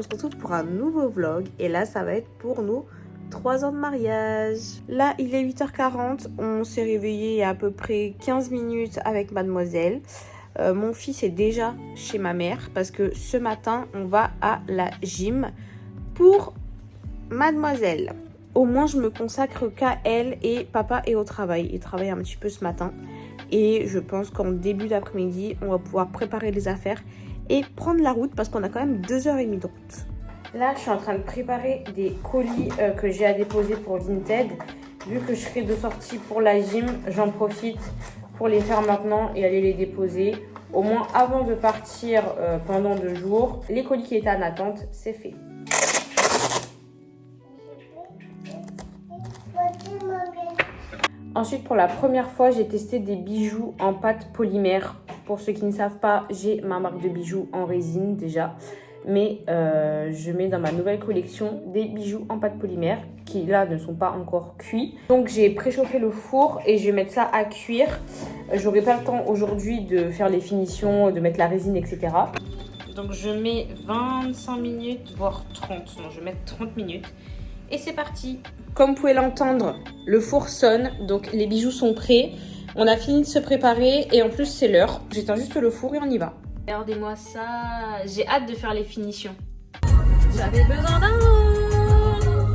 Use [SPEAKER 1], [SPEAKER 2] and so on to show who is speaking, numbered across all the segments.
[SPEAKER 1] on se retrouve pour un nouveau vlog. Et là, ça va être pour nos 3 ans de mariage. Là, il est 8h40. On s'est réveillé il y a à peu près 15 minutes avec mademoiselle. Mon fils est déjà chez ma mère parce que ce matin, on va à la gym pour mademoiselle. Au moins, je me consacre qu'à elle et papa est au travail. Il travaille un petit peu ce matin. Et je pense qu'en début d'après-midi, on va pouvoir préparer les affaires et prendre la route parce qu'on a quand même 2h30 de route. Là, je suis en train de préparer des colis que j'ai à déposer pour Vinted. Vu que je serai de sortie pour la gym, j'en profite pour les faire maintenant et aller les déposer. Au moins avant de partir pendant 2 jours. Les colis qui étaient en attente, c'est fait. Ensuite, pour la première fois, j'ai testé des bijoux en pâte polymère. Pour ceux qui ne savent pas, j'ai ma marque de bijoux en résine déjà. Mais je mets dans ma nouvelle collection des bijoux en pâte polymère qui là ne sont pas encore cuits. Donc j'ai préchauffé le four et je vais mettre ça à cuire. J'aurai pas le temps aujourd'hui de faire les finitions, de mettre la résine, etc. Donc je mets 25 minutes, voire 30. Non, je vais mettre 30 minutes. Et c'est parti. Comme vous pouvez l'entendre, le four sonne, donc les bijoux sont prêts. On a fini de se préparer et en plus c'est l'heure. J'éteins juste le four et on y va. Regardez-moi ça, j'ai hâte de faire les finitions. J'avais besoin d'amour.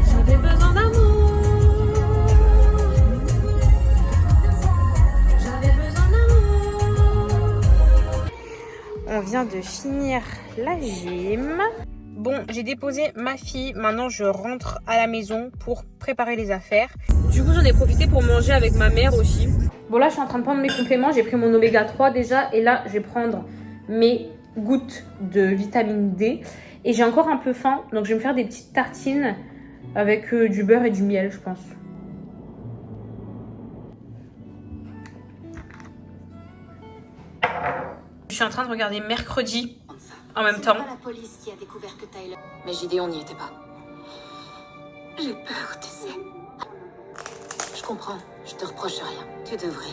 [SPEAKER 1] J'avais besoin d'amour. J'avais besoin d'amour. On vient de finir la gym. Bon, j'ai déposé ma fille, maintenant je rentre à la maison pour préparer les affaires. Du coup, j'en ai profité pour manger avec ma mère aussi. Bon, là, je suis en train de prendre mes compléments. J'ai pris mon oméga 3 déjà. Et là, je vais prendre mes gouttes de vitamine D. Et j'ai encore un peu faim. Donc, je vais me faire des petites tartines avec du beurre et du miel, je pense. Je suis en train de regarder Mercredi en même temps.
[SPEAKER 2] C'est pas la police qui a découvert que Tyler... Mais Gideon n'y était pas. J'ai peur, tu sais. Je comprends, je te reproche rien. Tu devrais.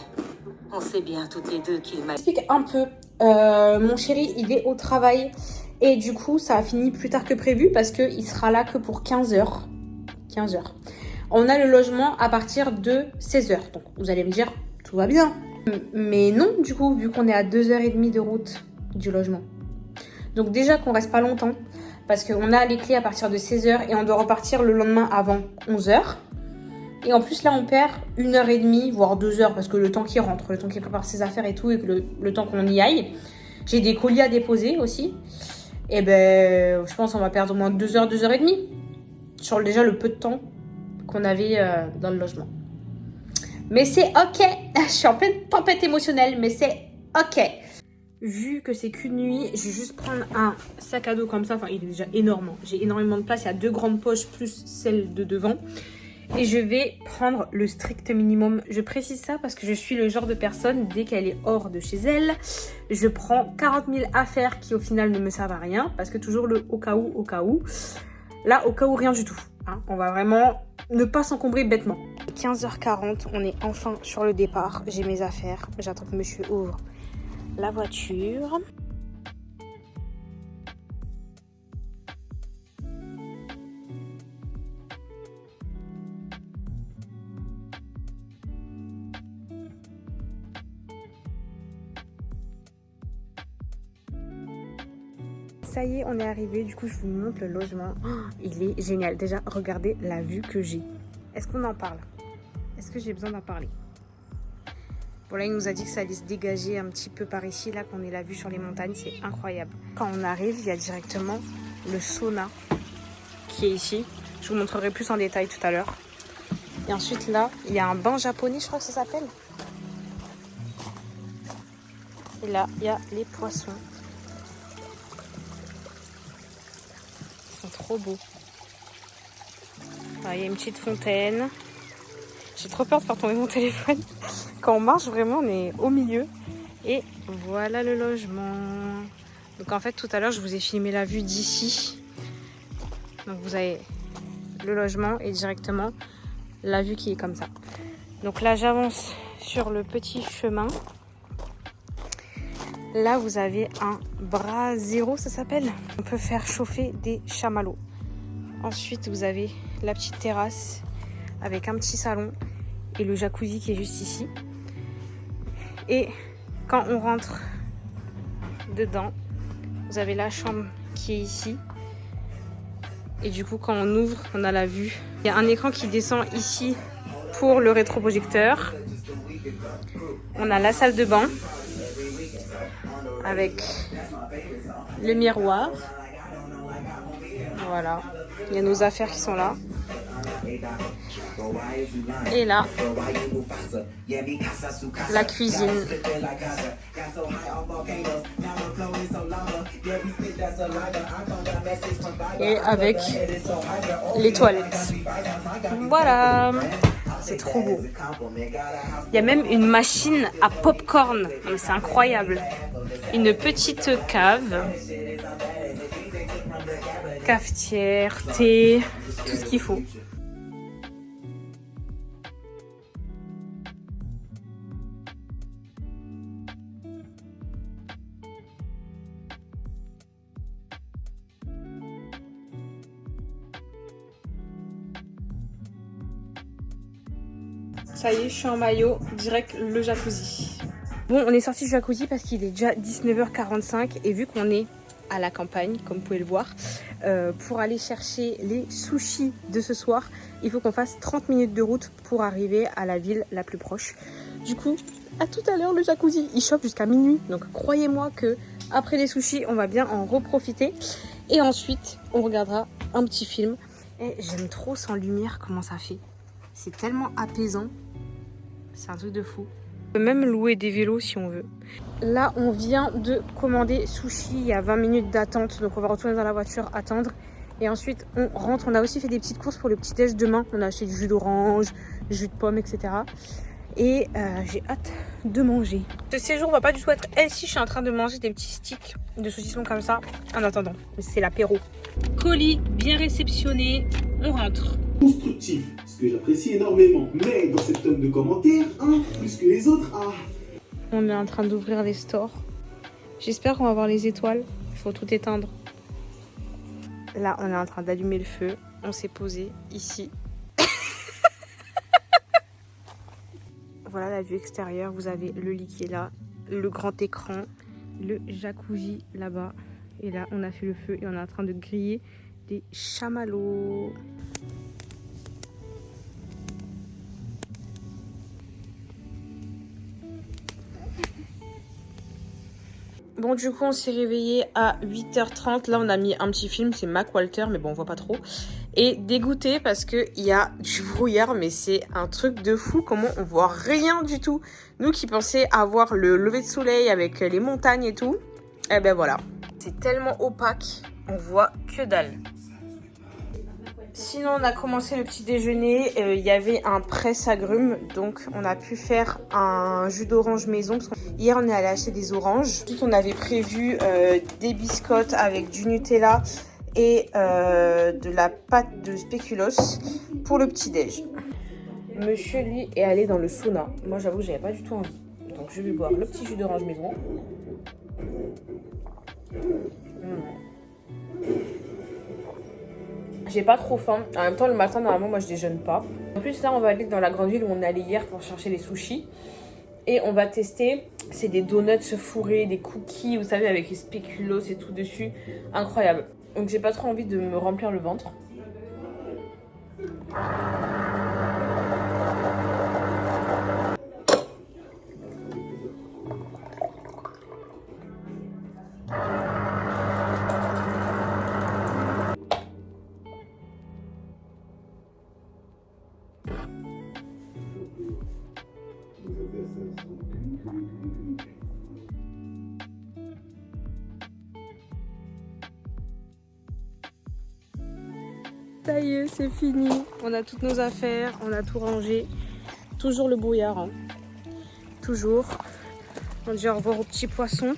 [SPEAKER 2] On sait bien toutes les deux qu'il m'a...
[SPEAKER 1] J'explique un peu. Mon chéri, il est au travail. Et du coup, ça a fini plus tard que prévu parce qu'il sera là que pour 15h. 15h. On a le logement à partir de 16h. Donc, vous allez me dire, tout va bien. Mais non, du coup, vu qu'on est à 2h30 de route du logement. Donc déjà qu'on reste pas longtemps. Parce qu'on a les clés à partir de 16h et on doit repartir le lendemain avant 11h. Et en plus, là, on perd 1h30, voire 2h, parce que le temps qu'il rentre, le temps qu'il prépare ses affaires et tout, et que le temps qu'on y aille. J'ai des colis à déposer aussi. Et ben, je pense qu'on va perdre au moins 2h, 2h30. Sur déjà le peu de temps qu'on avait dans le logement. Mais c'est ok. Je suis en pleine tempête émotionnelle, mais c'est ok. Vu que c'est qu'une nuit, je vais juste prendre un sac à dos comme ça. Enfin, il est déjà énorme. J'ai énormément de place. Il y a 2 grandes poches plus celle de devant. Et je vais prendre le strict minimum. Je précise ça parce que je suis le genre de personne, dès qu'elle est hors de chez elle, je prends 40 000 affaires qui au final ne me servent à rien. Parce que toujours le au cas où, au cas où. Là, au cas où, rien du tout. Hein. On va vraiment ne pas s'encombrer bêtement. 15h40, on est enfin sur le départ. J'ai mes affaires. J'attends que monsieur ouvre la voiture. Ça y est, on est arrivé. Du coup, je vous montre le logement. Oh, il est génial. Déjà, regardez la vue que j'ai. Est-ce qu'on en parle? Est-ce que j'ai besoin d'en parler? Bon, là, il nous a dit que ça allait se dégager un petit peu par ici, là, qu'on ait la vue sur les montagnes. C'est incroyable. Quand on arrive, il y a directement le sauna qui est ici. Je vous montrerai plus en détail tout à l'heure. Et ensuite, là, il y a un bain japonais, je crois que ça s'appelle. Et là, il y a les poissons. Ils sont trop beaux. Là, il y a une petite fontaine. J'ai trop peur de faire tomber mon téléphone. Quand on marche, vraiment, on est au milieu. Et voilà le logement. Donc en fait, tout à l'heure, je vous ai filmé la vue d'ici. Donc vous avez le logement et directement la vue qui est comme ça. Donc là, j'avance sur le petit chemin. Là, vous avez un brasero, ça s'appelle. On peut faire chauffer des chamallows. Ensuite, vous avez la petite terrasse avec un petit salon et le jacuzzi qui est juste ici. Et quand on rentre dedans, vous avez la chambre qui est ici. Et du coup, quand on ouvre, on a la vue. Il y a un écran qui descend ici pour le rétroprojecteur. On a la salle de bain avec le miroir. Voilà, il y a nos affaires qui sont là. Et là, la cuisine. Et avec les toilettes. Voilà, c'est trop beau. Il y a même une machine à popcorn. C'est incroyable. Une petite cave. Cafetière, thé, tout ce qu'il faut. Ça y est, je suis en maillot, direct le jacuzzi. Bon, on est sorti du jacuzzi parce qu'il est déjà 19h45 et vu qu'on est à la campagne, comme vous pouvez le voir, pour aller chercher les sushis de ce soir, il faut qu'on fasse 30 minutes de route pour arriver à la ville la plus proche. Du coup, à tout à l'heure, le jacuzzi, il chauffe jusqu'à minuit. Donc croyez-moi que après les sushis, on va bien en reprofiter. Et ensuite, on regardera un petit film. Et j'aime trop sans lumière comment ça fait. C'est tellement apaisant. C'est un truc de fou. On peut même louer des vélos si on veut. Là, on vient de commander sushi. Il y a 20 minutes d'attente. Donc, on va retourner dans la voiture, attendre. Et ensuite, on rentre. On a aussi fait des petites courses pour le petit-déj demain. On a acheté du jus d'orange, jus de pomme, etc. Et j'ai hâte de manger. Ce séjour va pas du tout être healthy. Je suis en train de manger des petits sticks de saucisson comme ça. En attendant, c'est l'apéro. Colis bien réceptionné. On rentre.
[SPEAKER 3] Constructif, ce que j'apprécie énormément. Mais dans cette tonne de commentaires, un plus que les autres,
[SPEAKER 1] On est en train d'ouvrir les stores. J'espère qu'on va voir les étoiles. Il faut tout éteindre. Là, on est en train d'allumer le feu. On s'est posé ici. Voilà la vue extérieure. Vous avez le lit qui est là, le grand écran, le jacuzzi là-bas. Et là, on a fait le feu et on est en train de griller des chamallows. Bon, du coup, on s'est réveillé à 8h30. Là, on a mis un petit film. C'est Mac Walter, mais bon, on voit pas trop. Et dégoûté parce qu'il y a du brouillard, mais c'est un truc de fou. Comment on voit rien du tout. Nous qui pensions avoir le lever de soleil avec les montagnes et tout. Eh ben voilà. C'est tellement opaque. On voit que dalle. Sinon, on a commencé le petit déjeuner. Il y avait un presse-agrumes. Donc, on a pu faire un jus d'orange maison. Parce que hier, on est allé acheter des oranges. Ensuite, on avait prévu des biscottes avec du Nutella et de la pâte de spéculoos pour le petit-déj. Monsieur, lui, est allé dans le sauna. Moi, j'avoue, j'avais pas du tout envie. Donc, je vais boire le petit jus d'orange maison. J'ai pas trop faim. En même temps, le matin, normalement, moi, je déjeune pas. En plus, là, on va aller dans la grande ville où on est allé hier pour chercher les sushis. Et on va tester. C'est des donuts fourrés, des cookies, vous savez, avec les spéculoos et tout dessus. Incroyable. Donc, j'ai pas trop envie de me remplir le ventre. Ça y est, c'est fini. On a toutes nos affaires, on a tout rangé. Toujours le brouillard. Hein. Toujours. On dit au revoir aux petits poissons.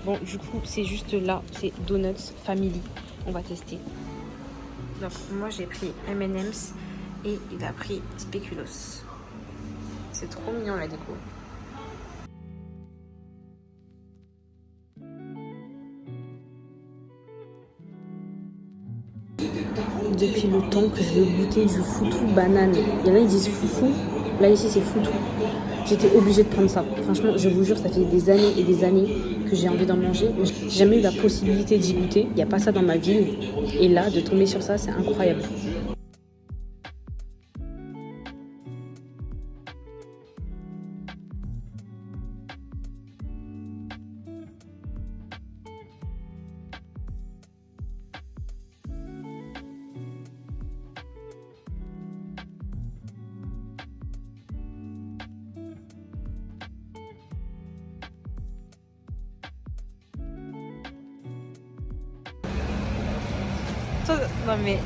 [SPEAKER 1] Bon, du coup, c'est juste là. C'est Donuts Family. On va tester. Donc moi j'ai pris M&M's et il a pris Spéculoos. C'est trop mignon la déco. Depuis le temps que je veux goûter du foutou banane. Il y en a ils disent foufou, là ici c'est foutou. J'étais obligée de prendre ça. Franchement, je vous jure, ça fait des années et des années que j'ai envie d'en manger. Mais j'ai jamais eu la possibilité d'y goûter. Il n'y a pas ça dans ma ville. Et là, de tomber sur ça, c'est incroyable. Non mais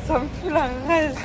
[SPEAKER 1] ça me fout la rage.